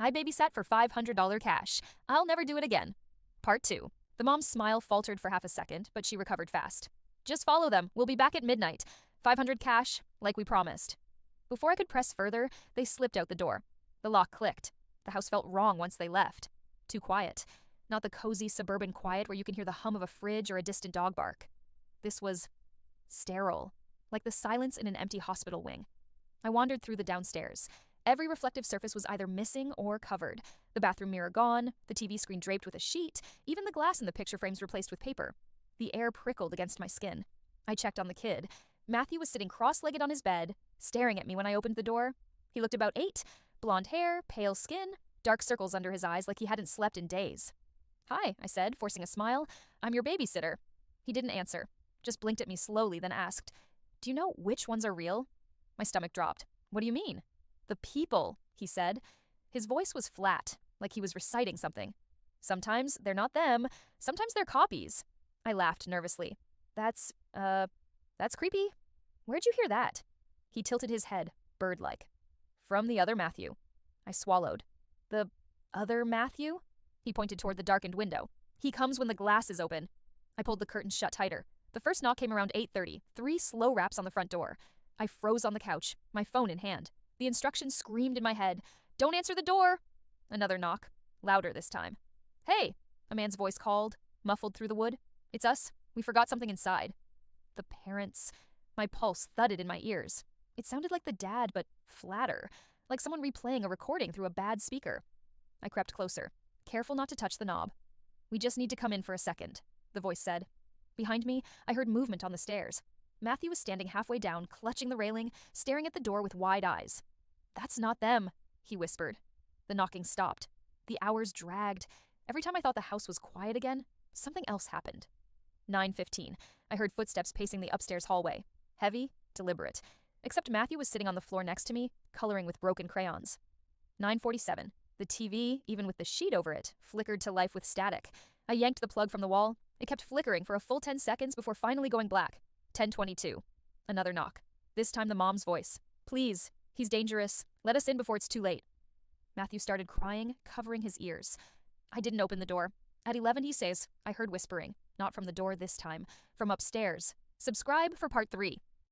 I babysat for $500 cash. I'll never do it again. Part 2. The mom's smile faltered for half a second, but she recovered fast. Just follow them. We'll be back at midnight. 500 cash, like we promised. Before I could press further, they slipped out the door. The lock clicked. The house felt wrong once they left. Too quiet. Not the cozy suburban quiet where you can hear the hum of a fridge or a distant dog bark. This was sterile, like the silence in an empty hospital wing. I wandered through the downstairs. Every reflective surface was either missing or covered. The bathroom mirror gone, the TV screen draped with a sheet, even the glass in the picture frames replaced with paper. The air prickled against my skin. I checked on the kid. Matthew was sitting cross-legged on his bed, staring at me when I opened the door. He looked about 8, blonde hair, pale skin, dark circles under his eyes like he hadn't slept in days. "Hi," I said, forcing a smile. "I'm your babysitter." He didn't answer, just blinked at me slowly, then asked, "Do you know which ones are real?" My stomach dropped. "What do you mean?" "The people," he said. His voice was flat, like he was reciting something. "Sometimes they're not them. Sometimes they're copies." I laughed nervously. That's creepy. Where'd you hear that?" He tilted his head, bird-like. "From the other Matthew." I swallowed. "The other Matthew?" He pointed toward the darkened window. "He comes when the glass is open." I pulled the curtains shut tighter. The first knock came around 8:30, 3 slow raps on the front door. I froze on the couch, my phone in hand. The instructions screamed in my head. "Don't answer the door!" Another knock, louder this time. "Hey," a man's voice called, muffled through the wood. "It's us. We forgot something inside." The parents. My pulse thudded in my ears. It sounded like the dad, but flatter, like someone replaying a recording through a bad speaker. I crept closer, careful not to touch the knob. "We just need to come in for a second," the voice said. Behind me, I heard movement on the stairs. Matthew was standing halfway down, clutching the railing, staring at the door with wide eyes. "That's not them," he whispered. The knocking stopped. The hours dragged. Every time I thought the house was quiet again, something else happened. 9:15. I heard footsteps pacing the upstairs hallway. Heavy, deliberate. Except Matthew was sitting on the floor next to me, coloring with broken crayons. 9:47. The TV, even with the sheet over it, flickered to life with static. I yanked the plug from the wall. It kept flickering for a full 10 seconds before finally going black. 10:22. Another knock. This time the mom's voice. "Please, he's dangerous. Let us in before it's too late." Matthew started crying, covering his ears. I didn't open the door. At 11 he says, I heard whispering. Not from the door this time. From upstairs. "Subscribe for part 3.